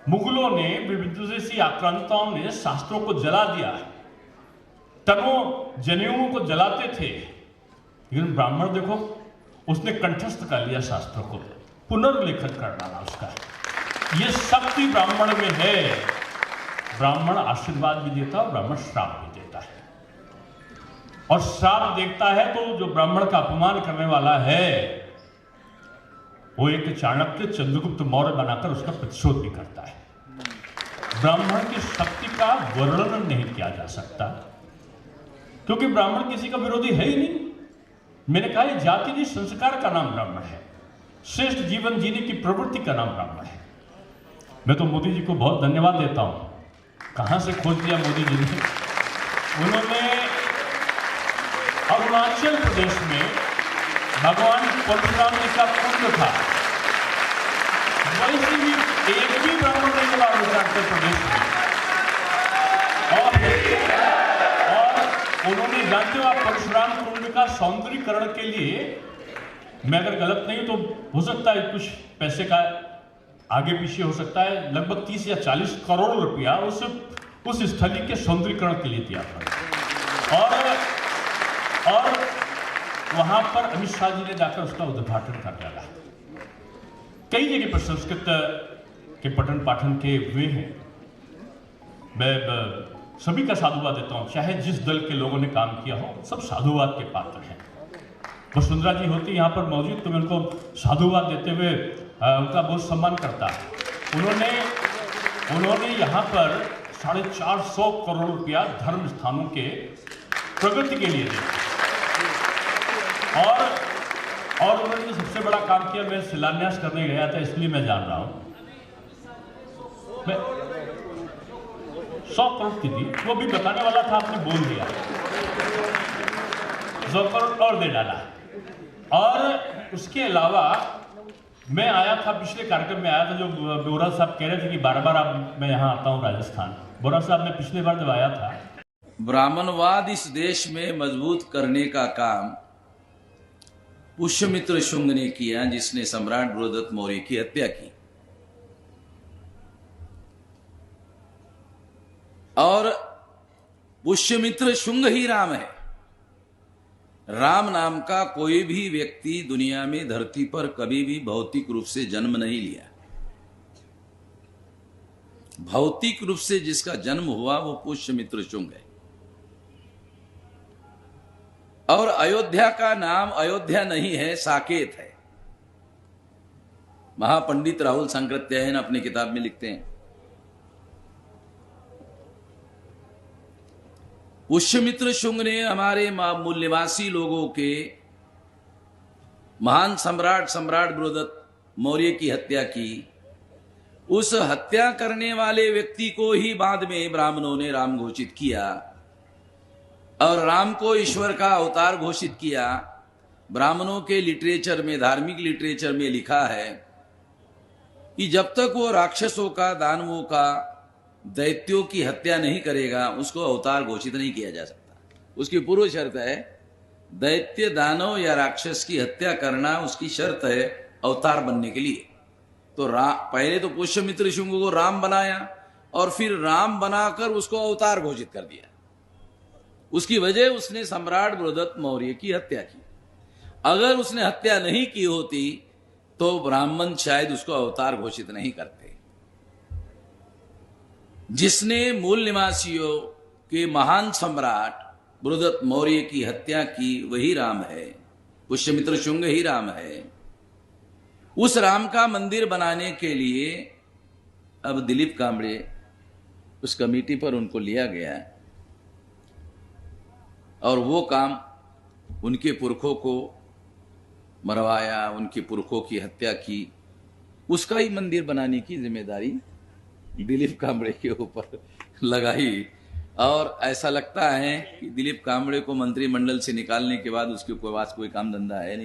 मुगलों ने, विदेशी आक्रांताओं ने शास्त्रों को जला दिया है, तनों जनेऊओं को जलाते थे, लेकिन ब्राह्मण देखो उसने कंठस्थ कर लिया शास्त्रों को, पुनर्लेखन कर डाला उसका। ये शक्ति ब्राह्मण में है। ब्राह्मण आशीर्वाद भी देता है, ब्राह्मण श्राप भी देता है, और श्राप देखता है तो जो ब्राह्मण का अपमान करने वाला है वो एक चाणक्य चंद्रगुप्त मौर्य बनाकर उसका प्रतिशोध भी करता है। ब्राह्मण की शक्ति का वर्णन नहीं किया जा सकता, क्योंकि ब्राह्मण किसी का विरोधी है ही नहीं। मैंने कहा ये जाति नहीं, संस्कार का नाम ब्राह्मण है, श्रेष्ठ जीवन जीने की प्रवृत्ति का नाम ब्राह्मण है। मैं तो मोदी जी को बहुत धन्यवाद देता हूं, कहां से खोज लिया मोदी जी ने। उन्होंने अरुणाचल प्रदेश में भगवान परशुराम जी का कुंड था, वैसे भी एक भी ब्राह्मण नहीं मिला अरुणाचल प्रदेश में। और उन्होंने, जानते हो आप, परशुराम कुंड का सौंदर्यीकरण के लिए, मैं अगर गलत नहीं तो हो सकता है कुछ पैसे का आगे पीछे हो सकता है, लगभग 30 या 40 करोड़ रुपया उस स्थली के सौंदर्यीकरण के लिए दिया था। और वहां पर अमित शाह जी ने जाकर उसका उद्घाटन कर डाला। कई जगह पर संस्कृत के पठन पाठन के हुए हैं। मैं सभी का साधुवाद देता हूं, चाहे जिस दल के लोगों ने काम किया हो, सब साधुवाद के पात्र हैं। वसुंधरा जी होती यहाँ पर मौजूद, तो मैं उनको साधुवाद देते हुए उनका बहुत सम्मान करता। उन्होंने यहाँ पर 450 करोड़ रुपया धर्म स्थानों के प्रगति के लिए दिया। और उन्होंने जो सबसे बड़ा काम किया, मैं शिलान्यास करने गया था इसलिए मैं जान रहा हूं, मैं 100 करोड़ की थी, वो भी बताने वाला था, आपने बोल दिया, 100 करोड़ और दे डाला। और उसके अलावा मैं आया था, पिछले कार्यक्रम में आया था, जो बोरा साहब कह रहे थे कि बार-बार अब मैं यहाँ आता हूँ राजस्थान। बोरा साहब, मैं पिछले बार जब आया था, ब्राह्मणवाद इस देश में मजबूत करने का काम पुष्यमित्र शुंग ने किया, जिसने सम्राट बृहदत्त मौर्य की हत्या की। और पुष्यमित्र शुंग ही राम है। राम नाम का कोई भी व्यक्ति दुनिया में, धरती पर कभी भी भौतिक रूप से जन्म नहीं लिया। भौतिक रूप से जिसका जन्म हुआ वो पुष्यमित्र शुंग है। और अयोध्या का नाम अयोध्या नहीं है, साकेत है। महापंडित राहुल सांकृत्यायन अपनी किताब में लिखते हैं, पुष्यमित्र शुंग ने हमारे मूल निवासी लोगों के महान सम्राट बृहदत्त मौर्य की हत्या की। उस हत्या करने वाले व्यक्ति को ही बाद में ब्राह्मणों ने राम घोषित किया, और राम को ईश्वर का अवतार घोषित किया। ब्राह्मणों के लिटरेचर में, धार्मिक लिटरेचर में लिखा है कि जब तक वो राक्षसों का, दानवों का, दैत्यों की हत्या नहीं करेगा, उसको अवतार घोषित नहीं किया जा सकता। उसकी पूर्व शर्त है, दैत्य, दानव या राक्षस की हत्या करना उसकी शर्त है अवतार बनने के लिए। तो पहले तो पुष्यमित्र शुंग को राम बनाया, और फिर राम बनाकर उसको अवतार घोषित कर दिया। उसकी वजह, उसने सम्राट बृहदत्त मौर्य की हत्या की। अगर उसने हत्या नहीं की होती तो ब्राह्मण शायद उसको अवतार घोषित नहीं करते। जिसने मूल निवासियों के महान सम्राट बृहदत्त मौर्य की हत्या की वही राम है, पुष्यमित्र शुंग ही राम है। उस राम का मंदिर बनाने के लिए अब दिलीप कांबळे, उस कमेटी पर उनको लिया गया, और वो काम उनके पुरखों को मरवाया, उनके पुरखों की हत्या की, उसका ही मंदिर बनाने की जिम्मेदारी दिलीप कांबळे के ऊपर लगाई। और ऐसा लगता है कि दिलीप कांबळे को मंत्रिमंडल से निकालने के बाद उसके पास कोई काम धंधा है नहीं।